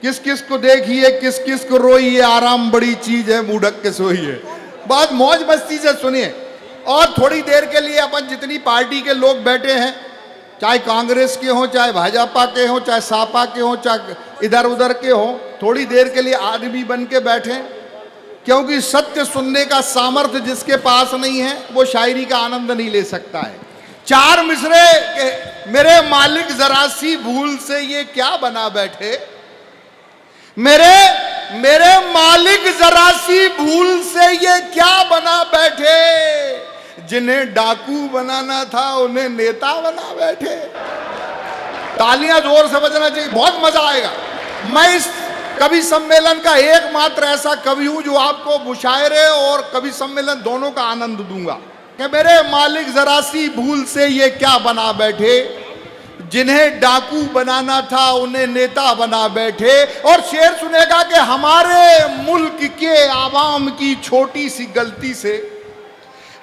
किस किस को देखिए, किस किस को रोइए, आराम बड़ी चीज है, मुंह ढक के सोइए। बहुत मौज मस्ती से सुनिए। और थोड़ी देर के लिए अपन जितनी पार्टी के लोग बैठे हैं, चाहे कांग्रेस के हों, चाहे भाजपा के हों, चाहे सापा के हों, चाहे इधर उधर के हों, थोड़ी देर के लिए आदमी बन के बैठे, क्योंकि सत्य सुनने का सामर्थ्य जिसके पास नहीं है वो शायरी का आनंद नहीं ले सकता है। चार मिसरे के मेरे मालिक जरा सी भूल से ये क्या बना बैठे, मेरे मालिक जरा सी भूल से ये क्या बना बैठे, जिन्हें डाकू बनाना था उन्हें नेता बना बैठे। तालियां जोर से बजना चाहिए, बहुत मजा आएगा। मैं इस कवि सम्मेलन का एकमात्र ऐसा कवि हूं जो आपको मुशायरे और कवि सम्मेलन दोनों का आनंद दूंगा कि मेरे मालिक जरा सी भूल से ये क्या बना बैठे, जिन्हें डाकू बनाना था उन्हें नेता बना बैठे। और शेर सुनेगा कि हमारे मुल्क के आवाम की छोटी सी गलती से,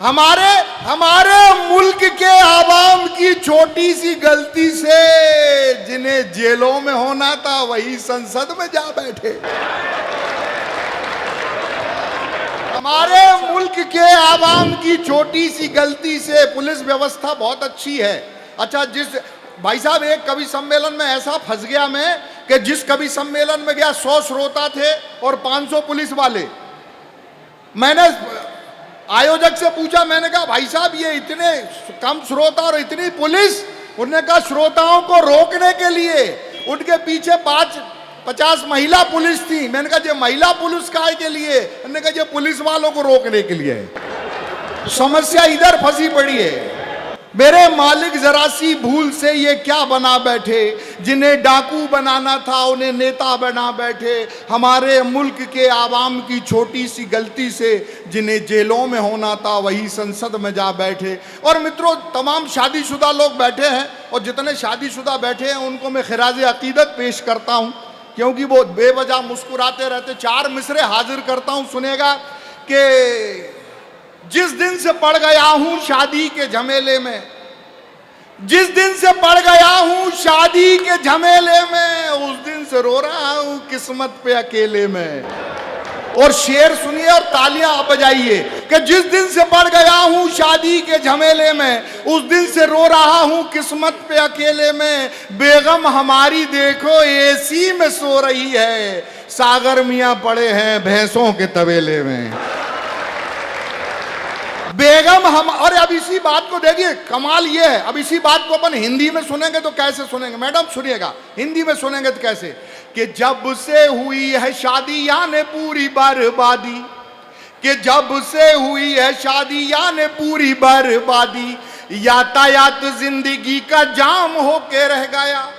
हमारे मुल्क के आवाम की छोटी सी गलती से जिन्हें जेलों में होना था वही संसद में जा बैठे। हमारे मुल्क के आवाम की छोटी सी गलती से, पुलिस व्यवस्था बहुत अच्छी है। अच्छा, जिस भाई साहब एक कवि सम्मेलन में ऐसा फंस गया मैं कि जिस कवि सम्मेलन में गया 100 श्रोता थे और 500 पुलिस वाले। मैंने आयोजक से पूछा, मैंने कहा भाई साहब ये इतने कम श्रोता और इतनी पुलिस? उन्होंने कहा श्रोताओं को रोकने के लिए उनके पीछे 50 महिला पुलिस थी। मैंने कहा ये महिला पुलिस काय के लिए? उन्होंने कहा ये पुलिस वालों को रोकने के लिए है। समस्या इधर फंसी पड़ी है। मेरे मालिक जरा सी भूल से ये क्या बना बैठे, जिन्हें डाकू बनाना था उन्हें नेता बना बैठे। हमारे मुल्क के आवाम की छोटी सी गलती से जिन्हें जेलों में होना था वही संसद में जा बैठे। और मित्रों, तमाम शादीशुदा लोग बैठे हैं और जितने शादीशुदा बैठे हैं उनको मैं खिराज अकीदत पेश करता हूँ, क्योंकि वो बेवजह मुस्कुराते रहते। 4 मिसरे हाजिर करता हूँ, सुनेगा कि जिस दिन से पड़ गया हूं शादी के झमेले में, जिस दिन से पड़ गया हूं शादी के झमेले में, उस दिन से रो रहा हूं किस्मत पे अकेले में। और शेर सुनिए और तालियां बजाइए कि जिस दिन से पड़ गया हूं शादी के झमेले में, उस दिन से रो रहा हूं किस्मत पे अकेले में। बेगम हमारी देखो एसी में सो रही है, सागर मियां पड़े हैं भैंसों के तबेले में। बेगम हम, और अब इसी बात को देखिए, कमाल ये है, अब इसी बात को अपन हिंदी में सुनेंगे तो कैसे सुनेंगे? मैडम सुनिएगा, हिंदी में सुनेंगे तो कैसे कि जब से हुई है शादी यानी पूरी बर्बादी, कि जब से हुई है शादी यानी पूरी बर्बादी, यातायात जिंदगी का जाम होके रह गया।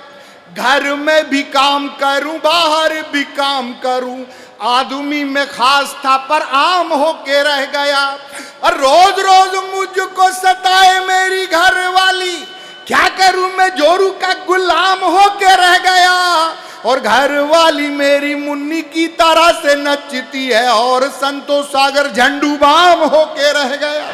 घर में भी काम करूं बाहर भी काम करूं, आदमी में खास था पर आम होके रह गया। और रोज रोज मुझको सताए मेरी घर वाली, क्या करूं मैं जोरू का गुलाम होके रह गया। और घर वाली मेरी मुन्नी की तरह से नचती है और संतोष सागर झंडू बाम होके रह गया।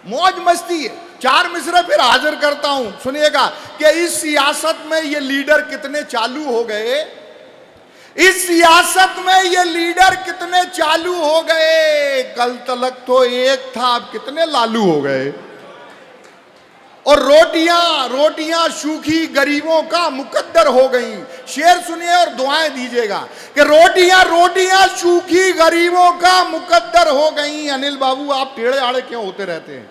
मौज मस्ती है। 4 मिसरे फिर हाजिर करता हूं, सुनिएगा कि इस सियासत में ये लीडर कितने चालू हो गए, इस सियासत में ये लीडर कितने चालू हो गए। कल तलक तो एक था, अब कितने लालू हो गए। और रोटियां सूखी गरीबों का मुकद्दर हो गई। शेर सुनिए और दुआएं दीजिएगा कि रोटियां सूखी गरीबों का मुकद्दर हो गई। अनिल बाबू, आप टेढ़े आड़े क्यों होते रहते हैं?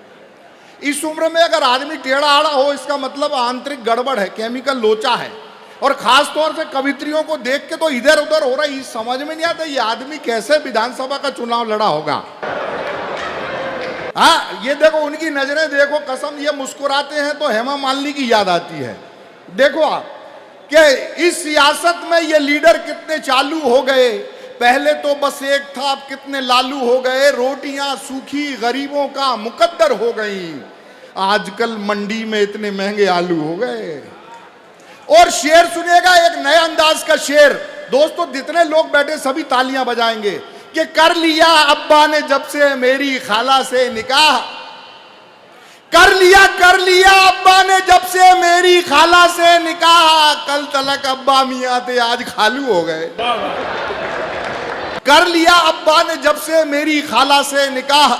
इस उम्र में अगर आदमी टेढ़ा आड़ा हो, इसका मतलब आंतरिक गड़बड़ है, केमिकल लोचा है। और खास तौर से कवित्रियों को देख के तो इधर उधर हो रहा है, समझ में नहीं आता ये आदमी कैसे विधानसभा का चुनाव लड़ा होगा। हाँ, ये देखो उनकी नजरें देखो, कसम, ये मुस्कुराते हैं तो हेमा मालिनी की याद आती है। देखो आप कि इस सियासत में ये लीडर कितने चालू हो गए। पहले तो बस एक था, अब कितने लालू हो गए। रोटियां सूखी गरीबों का मुकद्दर हो गई। आजकल मंडी में इतने महंगे आलू हो गए। और शेर सुनिएगा, एक नए अंदाज का शेर। दोस्तों, जितने लोग बैठे सभी तालियां बजाएंगे कि कर लिया अब्बा ने जब से मेरी खाला से निकाह, कर लिया अब्बा ने जब से मेरी खाला से निकाह, कल तलक अब्बा मियां थे आज खालू हो गए। कर लिया अब्बा ने जब से मेरी खाला से निकाह,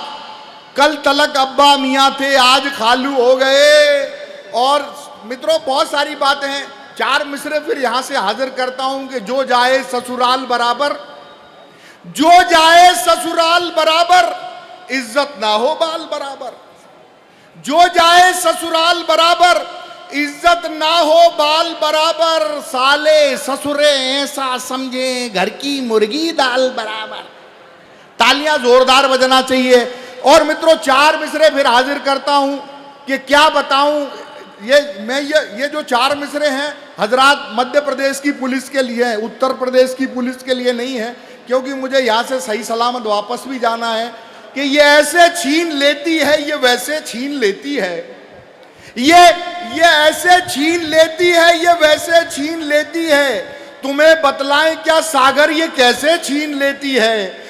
कल तलक अब्बा मियां थे आज खालू हो गए। और मित्रों बहुत सारी बातें हैं, 4 मिसरे फिर यहां से हाजिर करता हूं कि जो जाए ससुराल बराबर, जो जाए ससुराल बराबर, इज्जत ना हो बाल बराबर। जो जाए ससुराल बराबर, इज्जत ना हो बाल बराबर। साले ससुरे ऐसा समझे घर की मुर्गी दाल बराबर। तालियां जोरदार बजना चाहिए। और मित्रों 4 मिसरे फिर हाजिर करता हूं कि क्या बताऊं, ये जो 4 मिसरे हैं हजरात मध्य प्रदेश की पुलिस के लिए हैं, उत्तर प्रदेश की पुलिस के लिए नहीं है, क्योंकि मुझे यहां से सही सलामत वापस भी जाना है। कि ये ऐसे छीन लेती है, ये वैसे छीन लेती है, ये ऐसे छीन लेती है, ये वैसे छीन लेती है। तुम्हें बतलाएं क्या सागर ये कैसे छीन लेती है।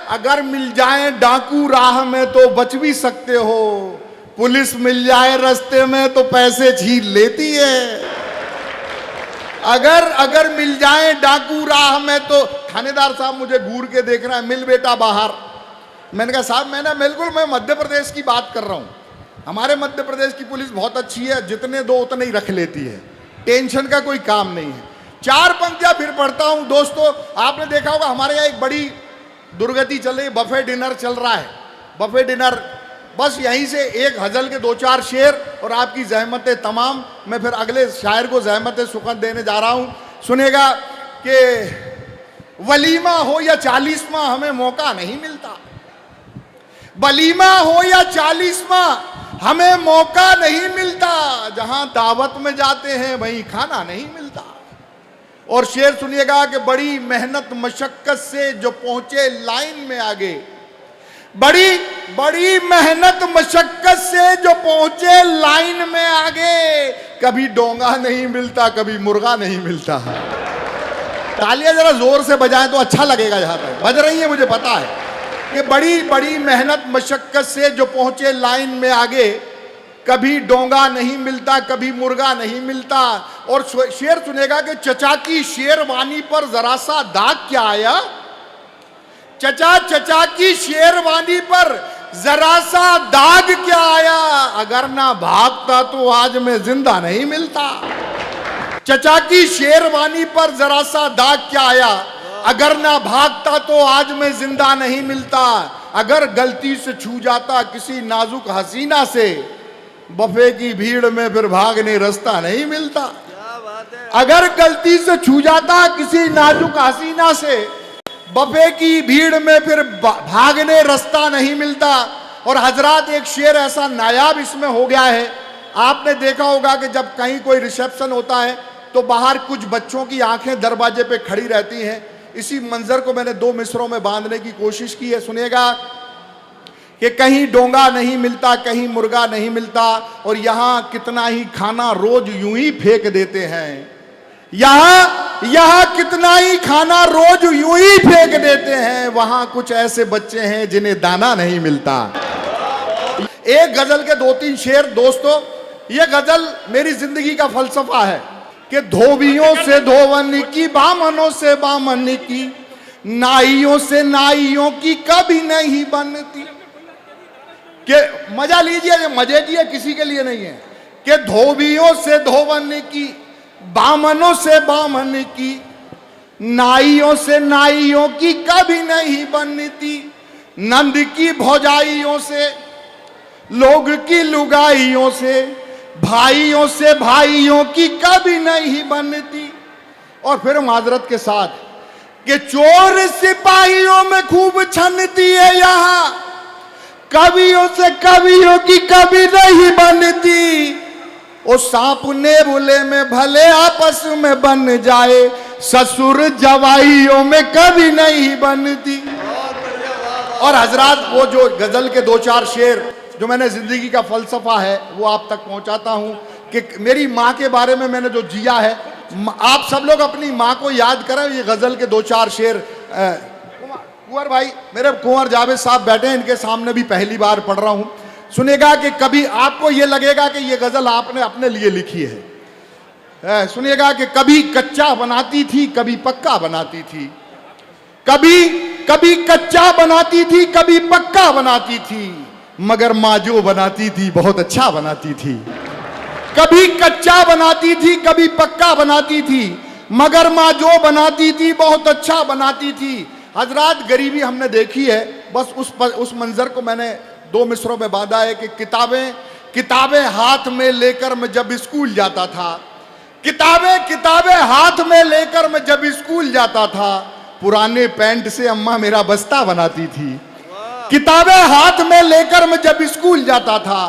अगर मिल जाए डाकू राह में तो बच भी सकते हो, पुलिस मिल जाए रास्ते में तो पैसे छीन लेती है। अगर मिल जाए डाकू राह में तो, थानेदार साहब मुझे घूर के देख रहा है, मिल बेटा बाहर। मैंने कहा साहब मैं मध्य प्रदेश की बात कर रहा हूं, हमारे मध्य प्रदेश की पुलिस बहुत अच्छी है, जितने दो उतने ही रख लेती है, टेंशन का कोई काम नहीं है। 4 पंक्तियां फिर पढ़ता हूं। दोस्तों आपने देखा होगा हमारे यहाँ एक बड़ी दुर्गति चल रही, बफे डिनर चल रहा है, बफे डिनर। बस यहीं से एक गजल के 2-4 शेर और आपकी जहमत तमाम। मैं फिर अगले शायर को जहमत सुखद देने जा रहा हूं। सुनेगा कि वलीमा हो या 40वां हमें मौका नहीं मिलता, वलीमा हो या 40वां हमें मौका नहीं मिलता, जहां दावत में जाते हैं वहीं खाना नहीं मिलता। और शेर सुनिएगा कि बड़ी मेहनत मशक्कत से जो पहुंचे लाइन में आगे, बड़ी मेहनत मशक्कत से जो पहुंचे लाइन में आगे, कभी डोंगा नहीं मिलता, कभी मुर्गा नहीं मिलता। तालियां जरा जोर से बजाएं तो अच्छा लगेगा। जहां पर बज रही है मुझे पता है कि बड़ी मेहनत मशक्कत से जो पहुंचे लाइन में आगे, कभी डोंगा नहीं मिलता, कभी मुर्गा नहीं मिलता। और शेर सुनेगा कि चचा की शेरवानी पर जरा सा दाग क्या आया, चचा की शेरवानी पर जरा सा दाग क्या आया, अगर ना भागता तो आज मैं जिंदा नहीं मिलता। चचा की शेरवानी पर जरा सा दाग क्या आया, अगर ना भागता तो आज मैं जिंदा नहीं मिलता। अगर गलती से छू जाता किसी नाजुक हसीना से, बफे की भीड़ में फिर भागने रास्ता नहीं मिलता। अगर गलती से छू जाता किसी नाजुक हसीना से, बफे की भीड़ में फिर भागने रास्ता नहीं मिलता। और हजरात एक शेर ऐसा नायाब इसमें हो गया है, आपने देखा होगा कि जब कहीं कोई रिसेप्शन होता है तो बाहर कुछ बच्चों की आंखें दरवाजे पे खड़ी रहती हैं। इसी मंजर को मैंने 2 मिसरों में बांधने की कोशिश की है। सुनिएगा कि कहीं डोंगा नहीं मिलता, कहीं मुर्गा नहीं मिलता, और यहां कितना ही खाना रोज यूं ही फेंक देते हैं। यहां कितना ही खाना रोज यूं ही फेंक देते हैं। वहां कुछ ऐसे बच्चे हैं जिन्हें दाना नहीं मिलता। एक गजल के 2-3 शेर दोस्तों, यह गजल मेरी जिंदगी का फलसफा है कि धोबियों से धोवन की, बामनों से बामन की, नाइयों से नाइयों की कभी नहीं बनती। के मजा लीजिए, ये मजे की है, किसी के लिए नहीं है। कि धोबियों से धोवन की, बामनों से बामन की, नाइयों से नाइयों की कभी नहीं बनती। नंद की भौजाइयों से, लोग की लुगाइयों से, भाइयों से भाइयों की कभी नहीं बनती। और फिर माजरत के साथ कि चोर सिपाहियों में खूब छनती है यहां, कवियों से कवियों की कभी नहीं बनती। और सांप नेबुले में भले आपस में बन जाए, ससुर जवाइयों में कभी नहीं बनती। और हजरात वो जो गजल के 2-4 शेर जो मैंने जिंदगी का फलसफा है वो आप तक पहुंचाता हूं कि मेरी माँ के बारे में मैंने जो जिया है, आप सब लोग अपनी माँ को याद करें। ये गजल के 2-4 शेर कुंवर भाई, मेरे कुंवर जावेद साहब बैठे हैं, इनके सामने भी पहली बार पढ़ रहा हूं। सुनिएगा कि कभी आपको ये लगेगा कि ये गजल आपने अपने लिए लिखी है। सुनिएगा कि कभी कच्चा बनाती थी, कभी पक्का बनाती थी, कभी कच्चा बनाती थी, कभी पक्का बनाती थी, मगर माँ जो बनाती थी बहुत अच्छा बनाती थी। कभी कच्चा बनाती थी, कभी पक्का बनाती थी, मगर माँ जो बनाती थी बहुत अच्छा बनाती थी। हजरात, गरीबी हमने देखी है, बस उस मंजर को मैंने 2 मिसरों में बांधा है कि किताबें हाथ में लेकर मैं जब स्कूल जाता था, किताबें हाथ में लेकर मैं जब स्कूल जाता था, पुराने पैंट से अम्मा मेरा बस्ता बनाती थी। किताबें हाथ में लेकर मैं जब स्कूल जाता था,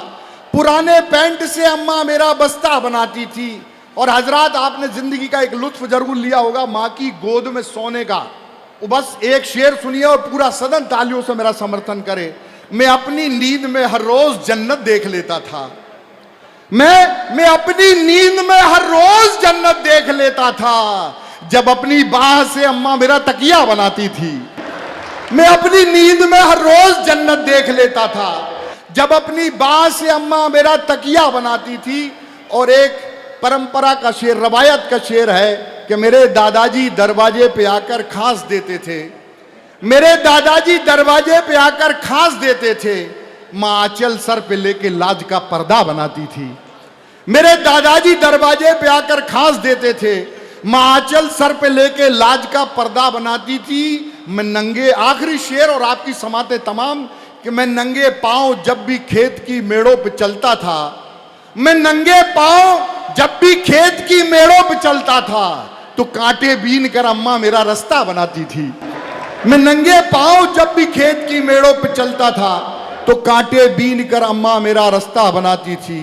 पुराने पैंट से अम्मा मेरा बस्ता बनाती थी। और हजरात, आपने जिंदगी का एक लुत्फ जरूर लिया होगा माँ की गोद में सोने का। बस एक शेर सुनिए और पूरा सदन तालियों से मेरा समर्थन करे। मैं अपनी नींद में हर रोज जन्नत देख लेता था, मैं अपनी नींद में हर रोज जन्नत देख लेता था, जब अपनी बाह से अम्मा मेरा तकिया बनाती थी। मैं अपनी नींद में हर रोज जन्नत देख लेता था, जब अपनी बाह से अम्मा मेरा तकिया बनाती थी। और एक परंपरा का शेर, रवायत का शेर है कि मेरे दादाजी दरवाजे पे आकर खांस देते थे, मेरे दादाजी दरवाजे पे आकर खांस देते थे, माँ आंचल सर पे लेके लाज का पर्दा बनाती थी। मेरे दादाजी दरवाजे पे आकर खांस देते थे, माँ आंचल सर पे लेके लाज का पर्दा बनाती थी। मैं नंगे, आखिरी शेर और आपकी समाते तमाम, कि मैं नंगे पांव जब भी खेत की मेड़ों पे चलता था, मैं नंगे पांव जब भी खेत की मेड़ों पे चलता था, तो कांटे बीन कर अम्मा मेरा रास्ता बनाती थी। मैं नंगे पांव जब भी खेत की मेड़ों पे चलता था, तो कांटे बीन कर अम्मा मेरा रास्ता बनाती थी।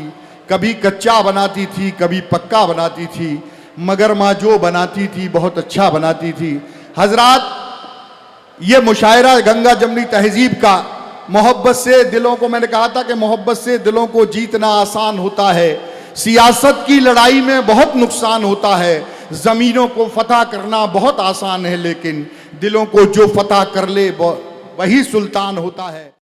कभी कच्चा बनाती थी, कभी पक्का बनाती थी, मगर माँ जो बनाती थी बहुत अच्छा बनाती थी। हजरात, ये मुशायरा गंगा जमनी तहजीब का, मोहब्बत से दिलों को, मैंने कहा था कि मोहब्बत से दिलों को जीतना आसान होता है, सियासत की लड़ाई में बहुत नुकसान होता है। जमीनों को फतह करना बहुत आसान है, लेकिन दिलों को जो फतह कर ले वही सुल्तान होता है।